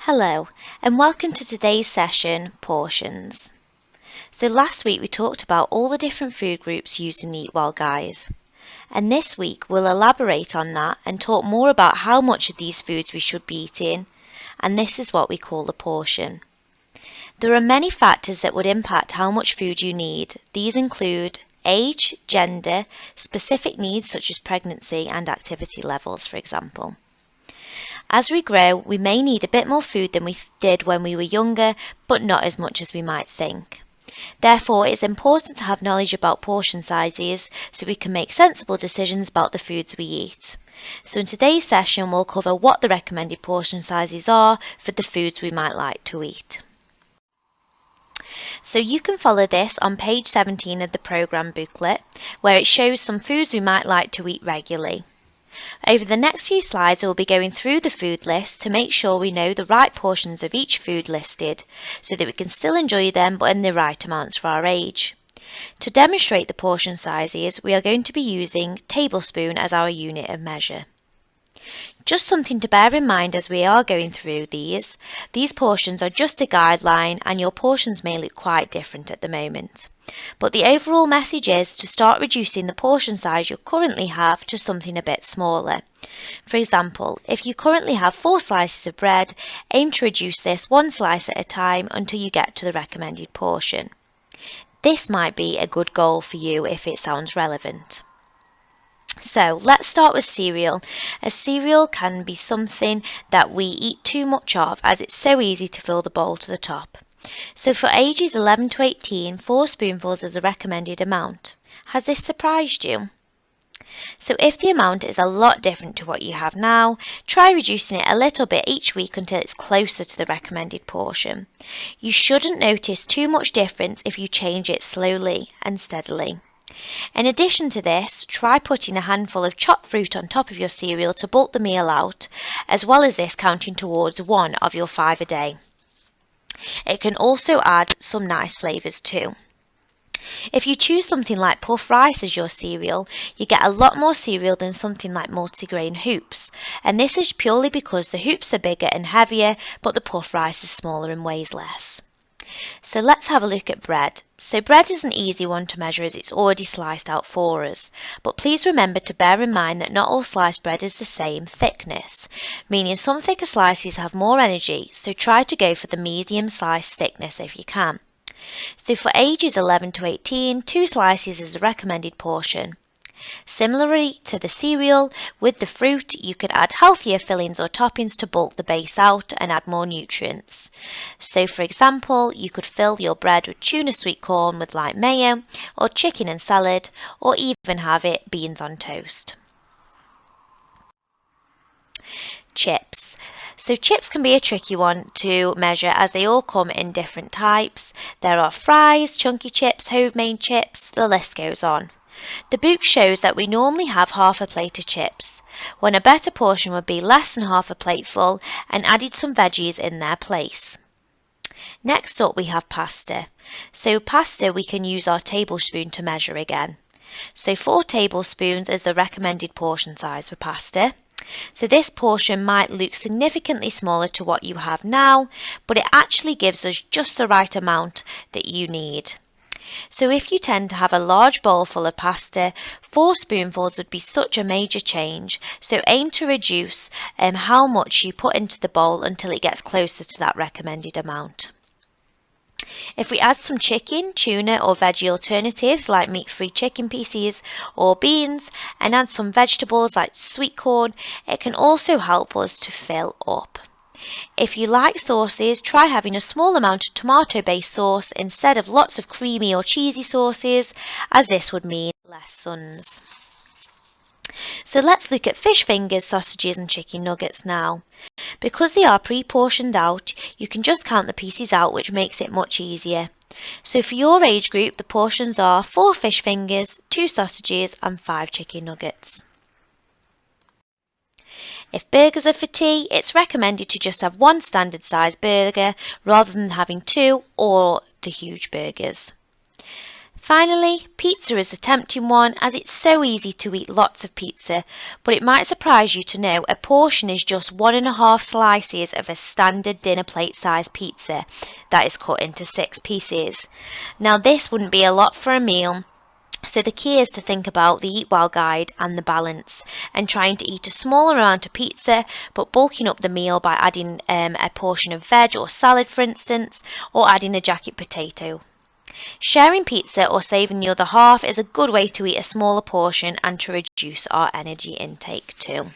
Hello, and welcome to today's session, Portions. So last week we talked about all the different food groups used in the Eat Well guide. And this week we'll elaborate on that and talk more about how much of these foods we should be eating, and this is what we call the portion. There are many factors that would impact how much food you need. These include age, gender, specific needs such as pregnancy and activity levels, for example. As we grow, we may need a bit more food than we did when we were younger, but not as much as we might think. Therefore, it's important to have knowledge about portion sizes so we can make sensible decisions about the foods we eat. So in today's session, we'll cover what the recommended portion sizes are for the foods we might like to eat. So you can follow this on page 17 of the programme booklet, where it shows some foods we might like to eat regularly. Over the next few slides, we'll be going through the food list to make sure we know the right portions of each food listed, so that we can still enjoy them but in the right amounts for our age. To demonstrate the portion sizes, we are going to be using tablespoon as our unit of measure. Just something to bear in mind as we are going through these portions are just a guideline and your portions may look quite different at the moment. But the overall message is to start reducing the portion size you currently have to something a bit smaller. For example, if you currently have 4 slices of bread, aim to reduce this 1 slice at a time until you get to the recommended portion. This might be a good goal for you if it sounds relevant. So let's start with cereal. A cereal can be something that we eat too much of as it's so easy to fill the bowl to the top. So for ages 11 to 18, 4 spoonfuls is the recommended amount. Has this surprised you? So if the amount is a lot different to what you have now, try reducing it a little bit each week until it's closer to the recommended portion. You shouldn't notice too much difference if you change it slowly and steadily. In addition to this, try putting a handful of chopped fruit on top of your cereal to bulk the meal out, as well as this counting towards 1 of your 5 a day. It can also add some nice flavours too. If you choose something like puff rice as your cereal, you get a lot more cereal than something like multigrain hoops, and this is purely because the hoops are bigger and heavier, but the puff rice is smaller and weighs less. So let's have a look at bread. So bread is an easy one to measure as it's already sliced out for us. But please remember to bear in mind that not all sliced bread is the same thickness, meaning some thicker slices have more energy, so try to go for the medium slice thickness if you can. So for ages 11 to 18, 2 slices is the recommended portion. Similarly to the cereal, with the fruit you could add healthier fillings or toppings to bulk the base out and add more nutrients. So for example, you could fill your bread with tuna sweet corn with light mayo, or chicken and salad, or even have it beans on toast. Chips. So chips can be a tricky one to measure as they all come in different types. There are fries, chunky chips, homemade chips, the list goes on. The book shows that we normally have half a plate of chips, when a better portion would be less than half a plate full and added some veggies in their place. Next up we have pasta. So pasta we can use our tablespoon to measure again. So 4 tablespoons is the recommended portion size for pasta. So this portion might look significantly smaller to what you have now, but it actually gives us just the right amount that you need. So if you tend to have a large bowl full of pasta, 4 spoonfuls would be such a major change, so aim to reduce how much you put into the bowl until it gets closer to that recommended amount. If we add some chicken, tuna or veggie alternatives like meat-free chicken pieces or beans and add some vegetables like sweet corn, it can also help us to fill up. If you like sauces, try having a small amount of tomato-based sauce instead of lots of creamy or cheesy sauces, as this would mean less suns. So let's look at fish fingers, sausages and chicken nuggets now. Because they are pre-portioned out, you can just count the pieces out, which makes it much easier. So for your age group, the portions are 4 fish fingers, 2 sausages and 5 chicken nuggets. If burgers are for tea, it's recommended to just have 1 standard size burger rather than having 2 or the huge burgers. Finally, pizza is a tempting one as it's so easy to eat lots of pizza, but it might surprise you to know a portion is just 1.5 slices of a standard dinner plate size pizza that is cut into 6 pieces. Now this wouldn't be a lot for a meal, so the key is to think about the Eat Well guide and the balance, and trying to eat a smaller amount of pizza but bulking up the meal by adding a portion of veg or salad, for instance, or adding a jacket potato. Sharing pizza or saving the other half is a good way to eat a smaller portion and to reduce our energy intake too.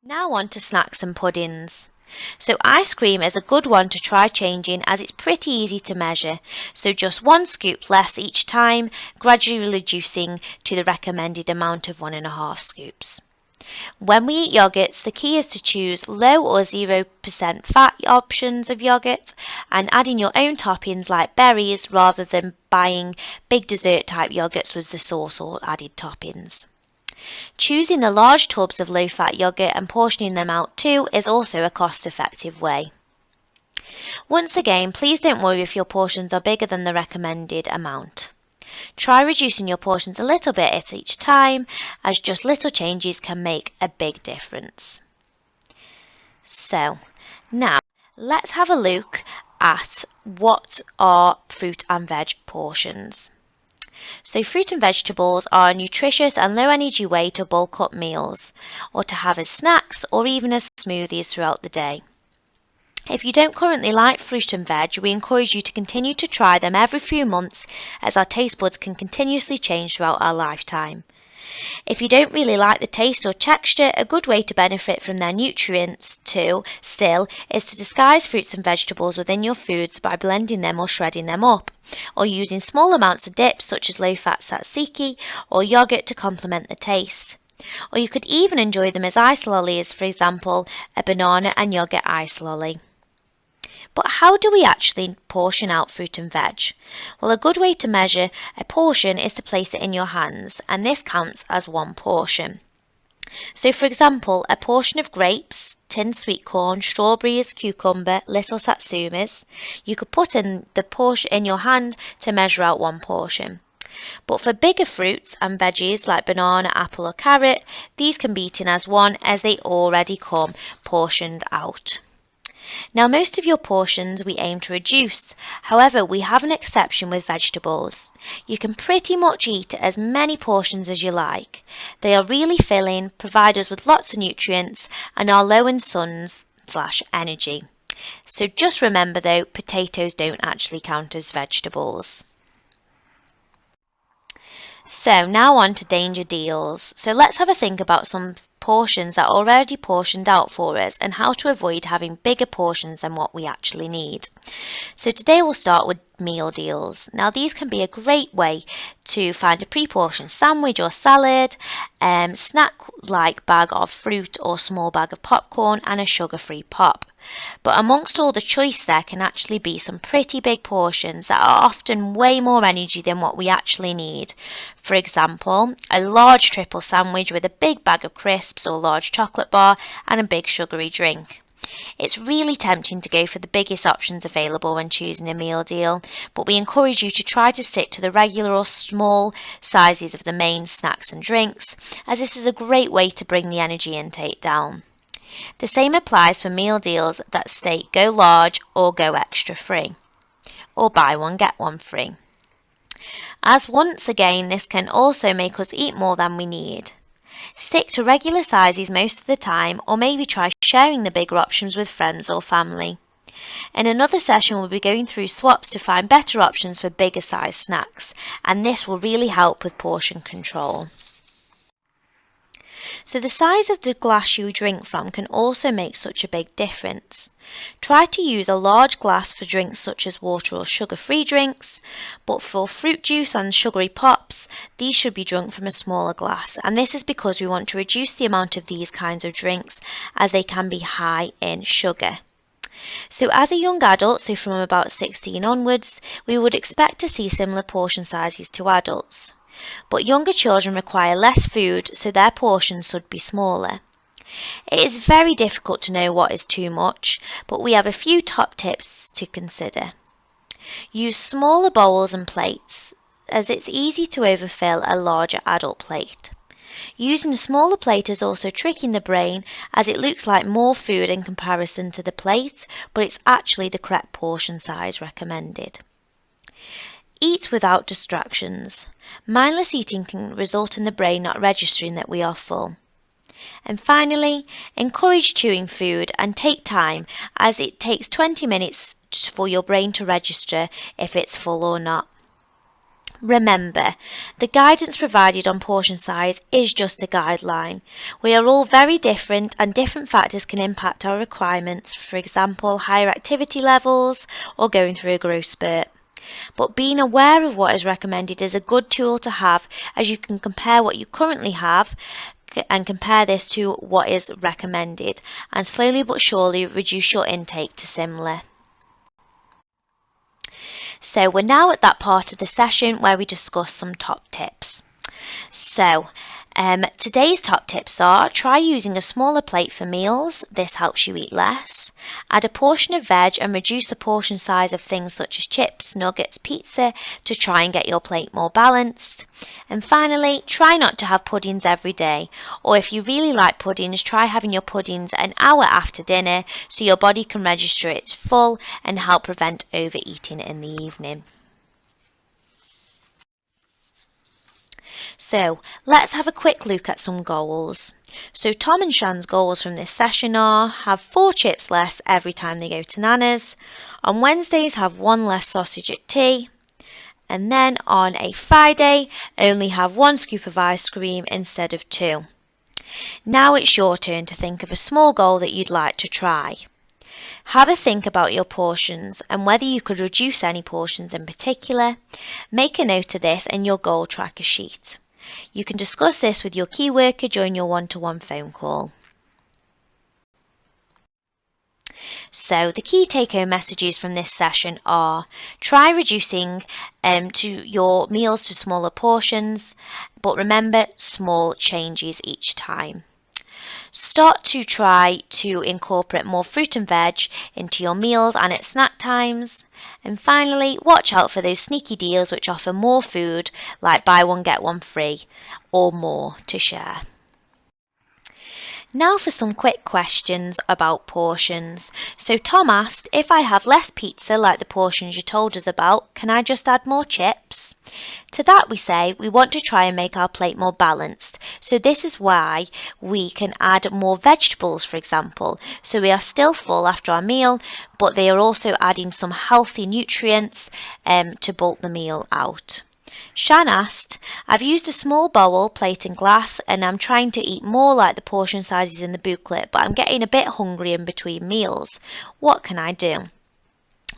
Now on to snacks and puddings. So ice cream is a good one to try changing as it's pretty easy to measure, so just 1 scoop less each time, gradually reducing to the recommended amount of 1.5 scoops. When we eat yogurts, the key is to choose low or 0% fat options of yogurt and adding your own toppings like berries rather than buying big dessert type yogurts with the sauce or added toppings. Choosing the large tubs of low-fat yogurt and portioning them out too is also a cost-effective way. Once again, please don't worry if your portions are bigger than the recommended amount. Try reducing your portions a little bit at each time, as just little changes can make a big difference. So, now let's have a look at what are fruit and veg portions. So fruit and vegetables are a nutritious and low energy way to bulk up meals, or to have as snacks or even as smoothies throughout the day. If you don't currently like fruit and veg, we encourage you to continue to try them every few months, as our taste buds can continuously change throughout our lifetime. If you don't really like the taste or texture, a good way to benefit from their nutrients too, still, is to disguise fruits and vegetables within your foods by blending them or shredding them up, or using small amounts of dips such as low-fat tzatziki or yogurt to complement the taste. Or you could even enjoy them as ice lollies, for example, a banana and yogurt ice lolly. But how do we actually portion out fruit and veg? Well, a good way to measure a portion is to place it in your hands, and this counts as 1 portion. So for example, a portion of grapes, tinned sweet corn, strawberries, cucumber, little satsumas, you could put in the portion in your hand to measure out 1 portion. But for bigger fruits and veggies like banana, apple or carrot, these can be eaten as one as they already come portioned out. Now most of your portions we aim to reduce, however we have an exception with vegetables. You can pretty much eat as many portions as you like. They are really filling, provide us with lots of nutrients and are low in sun/energy. So just remember though, potatoes don't actually count as vegetables. So now on to danger deals. So let's have a think about some portions that are already portioned out for us and how to avoid having bigger portions than what we actually need. So today we'll start with meal deals. Now these can be a great way to find a pre-portioned sandwich or salad, snack like bag of fruit or small bag of popcorn and a sugar-free pop. But amongst all the choice there can actually be some pretty big portions that are often way more energy than what we actually need. For example, a large triple sandwich with a big bag of crisps or large chocolate bar and a big sugary drink. It's really tempting to go for the biggest options available when choosing a meal deal, but we encourage you to try to stick to the regular or small sizes of the main snacks and drinks, as this is a great way to bring the energy intake down. The same applies for meal deals that state go large or go extra free, or buy one get one free. As once again, this can also make us eat more than we need. Stick to regular sizes most of the time, or maybe try sharing the bigger options with friends or family. In another session, we'll be going through swaps to find better options for bigger size snacks, and this will really help with portion control. So the size of the glass you drink from can also make such a big difference. Try to use a large glass for drinks such as water or sugar-free drinks, but for fruit juice and sugary pops, these should be drunk from a smaller glass, and this is because we want to reduce the amount of these kinds of drinks as they can be high in sugar. So as a young adult, so from about 16 onwards, we would expect to see similar portion sizes to adults. But younger children require less food, so their portions should be smaller. It is very difficult to know what is too much, but we have a few top tips to consider. Use smaller bowls and plates, as it's easy to overfill a larger adult plate. Using a smaller plate is also tricking the brain, as it looks like more food in comparison to the plate, but it's actually the correct portion size recommended. Eat without distractions. Mindless eating can result in the brain not registering that we are full. And finally, encourage chewing food and take time, as it takes 20 minutes for your brain to register if it's full or not. Remember, the guidance provided on portion size is just a guideline. We are all very different, and different factors can impact our requirements, for example, higher activity levels or going through a growth spurt. But being aware of what is recommended is a good tool to have, as you can compare what you currently have and compare this to what is recommended, and slowly but surely reduce your intake to similar. So we're now at that part of the session where we discuss some top tips. So today's top tips are: try using a smaller plate for meals. This helps you eat less. Add a portion of veg and reduce the portion size of things such as chips, nuggets, pizza to try and get your plate more balanced. And finally, try not to have puddings every day, or if you really like puddings, try having your puddings an hour after dinner so your body can register it's full and help prevent overeating in the evening. So let's have a quick look at some goals. So Tom and Shan's goals from this session are: have 4 chips less every time they go to Nana's, on Wednesdays have 1 less sausage at tea, and then on a Friday only have 1 scoop of ice cream instead of 2. Now it's your turn to think of a small goal that you'd like to try. Have a think about your portions and whether you could reduce any portions in particular. Make a note of this in your goal tracker sheet. You can discuss this with your key worker during your one-to-one phone call. So the key take-home messages from this session are: try reducing to your meals to smaller portions, but remember, small changes each time. Start to try to incorporate more fruit and veg into your meals and at snack times. And finally, watch out for those sneaky deals which offer more food, like buy one get one free or more to share. Now for some quick questions about portions. So Tom asked, if I have less pizza like the portions you told us about, can I just add more chips? To that we say we want to try and make our plate more balanced. So this is why we can add more vegetables, for example. So we are still full after our meal, but they are also adding some healthy nutrients to bulk the meal out. Shan asked, I've used a small bowl, plate and glass, and I'm trying to eat more like the portion sizes in the booklet, but I'm getting a bit hungry in between meals. What can I do?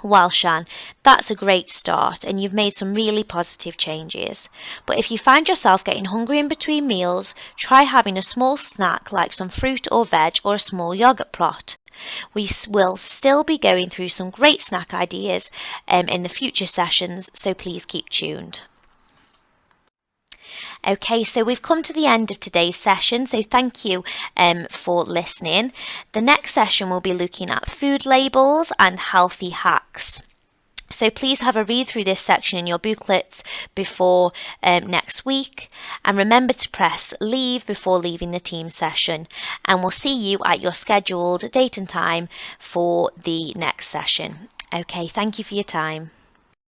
Well, Shan, that's a great start, and you've made some really positive changes. But if you find yourself getting hungry in between meals, try having a small snack like some fruit or veg or a small yogurt plot. We will still be going through some great snack ideas in the future sessions, so please keep tuned. Okay, so we've come to the end of today's session, so thank you for listening. The next session will be looking at food labels and healthy hacks. So please have a read through this section in your booklets before next week, and remember to press leave before leaving the team session, and we'll see you at your scheduled date and time for the next session. Okay, thank you for your time.